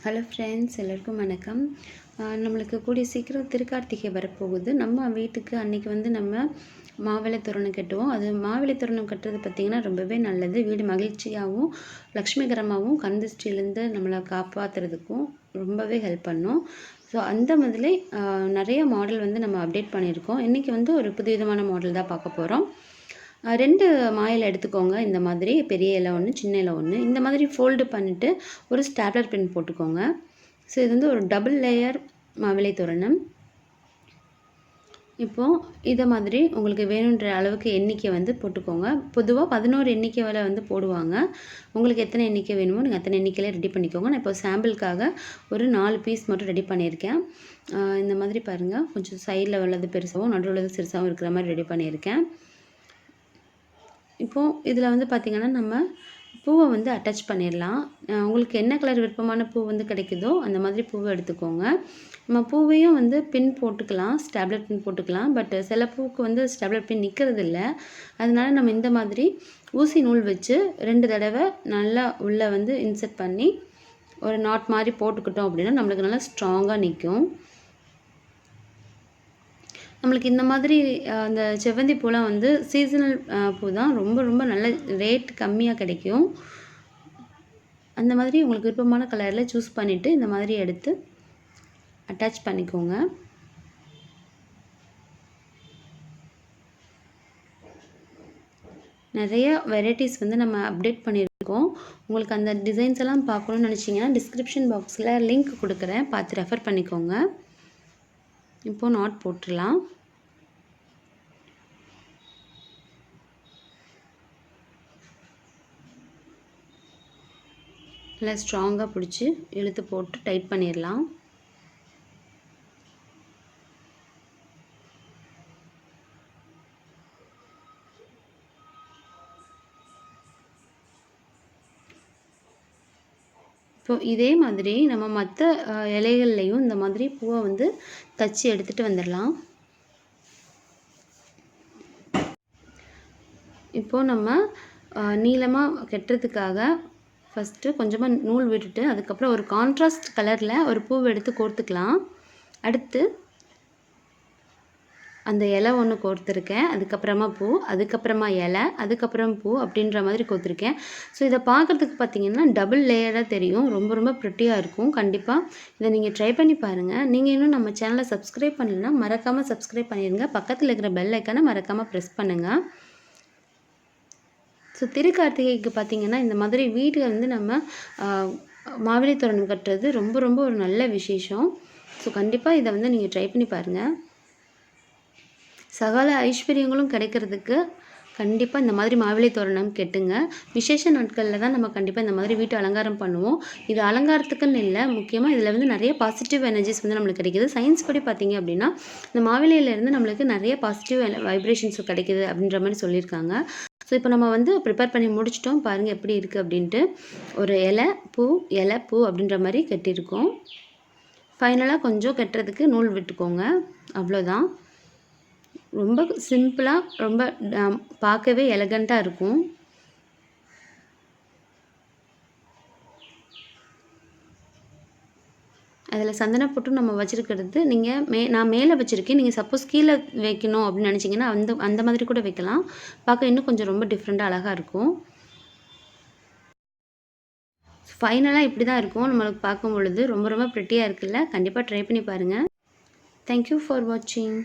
Hello friends, எல்லோருக்கும் வணக்கம். நம்மளுக்கு கூடிய சீக்கிரம் திருக்கார்த்திகை வரப்போகுது. நம்ம வீட்டுக்கு அன்றைக்கி நம்ம மாவிளை தோரணம் கட்டுவோம். அது மாவிளை தோரணம் கட்டுறது பார்த்திங்கன்னா ரொம்பவே நல்லது. வீடு மகிழ்ச்சியாகவும் லக்ஷ்மிகரமாகவும் கந்திஷ்டிலேருந்து நம்மளை காப்பாற்றுறதுக்கும் ரொம்பவே ஹெல்ப் பண்ணும். ஸோ அந்த மாதிரி நிறைய மாடல் நம்ம அப்டேட் பண்ணியிருக்கோம். இன்றைக்கி ஒரு புதுவிதமான மாடல் தான் பார்க்க போகிறோம். 2 மாயிலை எடுத்துக்கோங்க. இந்த மாதிரி பெரிய இலை ஒன்று, சின்ன இலை ஒன்று. இந்த மாதிரி ஃபோல்டு பண்ணிவிட்டு ஒரு ஸ்டாப்லர் பின் போட்டுக்கோங்க. ஸோ இது ஒரு டபுள் லேயர் மாவிலை தோரணம். இப்போது இதை மாதிரி உங்களுக்கு வேணுன்ற அளவுக்கு எண்ணிக்கை போட்டுக்கோங்க. பொதுவாக 11 எண்ணிக்கை வரை போடுவாங்க. உங்களுக்கு எத்தனை எண்ணிக்கை வேணுமோ நீங்கள் அத்தனை எண்ணிக்கையில் ரெடி பண்ணிக்கோங்க. நான் இப்போ சாம்பிளுக்காக ஒரு 4 பீஸ் மட்டும் ரெடி பண்ணியிருக்கேன். இந்த மாதிரி பாருங்கள், கொஞ்சம் சைடில் உள்ளது பெருசாகவும் நடுவில் உள்ளது சிறுசாகவும் இருக்கிற மாதிரி ரெடி பண்ணியிருக்கேன். இப்போது இதில் பார்த்திங்கன்னா நம்ம பூவை அட்டாச் பண்ணிடலாம். உங்களுக்கு என்ன கலர் விருப்பமான பூ கிடைக்குதோ அந்த மாதிரி பூவை எடுத்துக்கோங்க. நம்ம பூவையும் பின் போட்டுக்கலாம், ஸ்டாப்லர் பின் போட்டுக்கலாம். பட் சில பூவுக்கு ஸ்டாப்லர் பின் நிற்கிறது இல்லை. அதனால நம்ம இந்த மாதிரி ஊசி நூல் வச்சு 2 தடவை நல்லா உள்ளே இன்சர்ட் பண்ணி ஒரு நாட் மாதிரி போட்டுக்கிட்டோம் அப்படின்னா நம்மளுக்கு நல்லா ஸ்ட்ராங்காக நிற்கும். நம்மளுக்கு இந்த மாதிரி அந்த செவ்வந்தி பூலாம் சீசனல் பூ தான். ரொம்ப ரொம்ப நல்ல ரேட் கம்மியாக கிடைக்கும். அந்த மாதிரி உங்களுக்கு விருப்பமான கலரில் சூஸ் பண்ணிவிட்டு இந்த மாதிரி எடுத்து அட்டாச் பண்ணிக்கோங்க. நிறைய வெரைட்டிஸ் நம்ம அப்டேட் பண்ணியிருக்கோம். உங்களுக்கு அந்த டிசைன்ஸ் எல்லாம் பார்க்கணுன்னு நினச்சிங்கன்னா டிஸ்கிரிப்ஷன் பாக்ஸில் லிங்க் கொடுக்குறேன், பார்த்து ரெஃபர் பண்ணிக்கோங்க. இப்போது நாட் போட்டுடலாம். நல்லா ஸ்ட்ராங்காக பிடிச்சி இழுத்து போட்டு டைட் பண்ணிடலாம். இப்போ இதே மாதிரி நம்ம மற்ற இலைகள்லையும் இந்த மாதிரி பூவை தச்சு எடுத்துகிட்டு வந்துடலாம். இப்போது நம்ம நீளமாக கட்டுறதுக்காக ஃபஸ்ட்டு கொஞ்சமாக நூல் விட்டுட்டு அதுக்கப்புறம் ஒரு கான்ட்ராஸ்ட் கலரில் ஒரு பூவை எடுத்து கோர்த்துக்கலாம். அடுத்து அந்த இலை ஒன்று கோர்த்துருக்கேன், அதுக்கப்புறமா பூ, அதுக்கப்புறமா இலை, அதுக்கப்புறம் பூ அப்படின்ற மாதிரி கோர்த்துருக்கேன். ஸோ இதை பார்க்குறதுக்கு பார்த்திங்கன்னா டபுள் லேயராக தெரியும். ரொம்ப ரொம்ப ப்ரிட்டியாக இருக்கும். கண்டிப்பாக இதை நீங்கள் ட்ரை பண்ணி பாருங்கள். நீங்கள் இன்னும் நம்ம சேனலை சப்ஸ்கிரைப் பண்ணலைன்னா மறக்காமல் சப்ஸ்கிரைப் பண்ணிடுங்க. பக்கத்தில் இருக்கிற பெல் ஐக்கானை மறக்காமல் ப்ரெஸ் பண்ணுங்கள். ஸோ திருக்கார்த்திகைக்கு பார்த்திங்கன்னா இந்த மாதிரி வீட்டில் நம்ம மாவிளை தோரணம் கட்டுறது ரொம்ப ரொம்ப ஒரு நல்ல விசேஷம். ஸோ கண்டிப்பாக இதை நீங்கள் ட்ரை பண்ணி பாருங்கள். சகல ஐஸ்வர்யங்களும் கிடைக்கிறதுக்கு கண்டிப்பாக இந்த மாதிரி மாவிளை தோரணம் கெட்டுங்க. விசேஷ நாட்களில் தான் நம்ம கண்டிப்பாக இந்த மாதிரி வீட்டு அலங்காரம் பண்ணுவோம். இது அலங்காரத்துக்குன்னு இல்லை, முக்கியமாக இதில் நிறைய பாசிட்டிவ் எனர்ஜிஸ் நம்மளுக்கு கிடைக்கிது. சயின்ஸ் படி பார்த்திங்க அப்படின்னா இந்த மாவிளையிலேருந்து நம்மளுக்கு நிறைய பாசிட்டிவ் வைப்ரேஷன்ஸ் கிடைக்கிது அப்படின்ற மாதிரி சொல்லியிருக்காங்க. ஸோ இப்போ நம்ம ப்ரிப்பேர் பண்ணி முடிச்சிட்டோம். பாருங்கள் எப்படி இருக்குது அப்படின்ட்டு. ஒரு இலை பூ அப்படின்ற மாதிரி கட்டியிருக்கோம். ஃபைனலாக கொஞ்சம் கட்டுறதுக்கு நூல் விட்டுக்கோங்க, அவ்வளோதான். ரொம்ப சிம்பிளாக, ரொம்ப பார்க்கவே எலகண்ட்டாக இருக்கும். அதில் சந்தன போட்டு நம்ம வச்சுருக்கிறது நான் மேலே வச்சுருக்கேன். நீங்கள் சப்போஸ் கீழே வைக்கணும் அப்படின்னு நினச்சிங்கன்னா அந்த மாதிரி கூட வைக்கலாம். பார்க்க இன்னும் கொஞ்சம் ரொம்ப டிஃப்ரெண்ட்டாக அழகாக இருக்கும். ஃபைனலாக இப்படி தான் இருக்கும் நம்மளுக்கு பார்க்கும் பொழுது. ரொம்ப ரொம்ப ப்ரிட்டியாக இருக்குல்ல. கண்டிப்பாக ட்ரை பண்ணி பாருங்கள். தேங்க்யூ ஃபார் வாட்சிங்.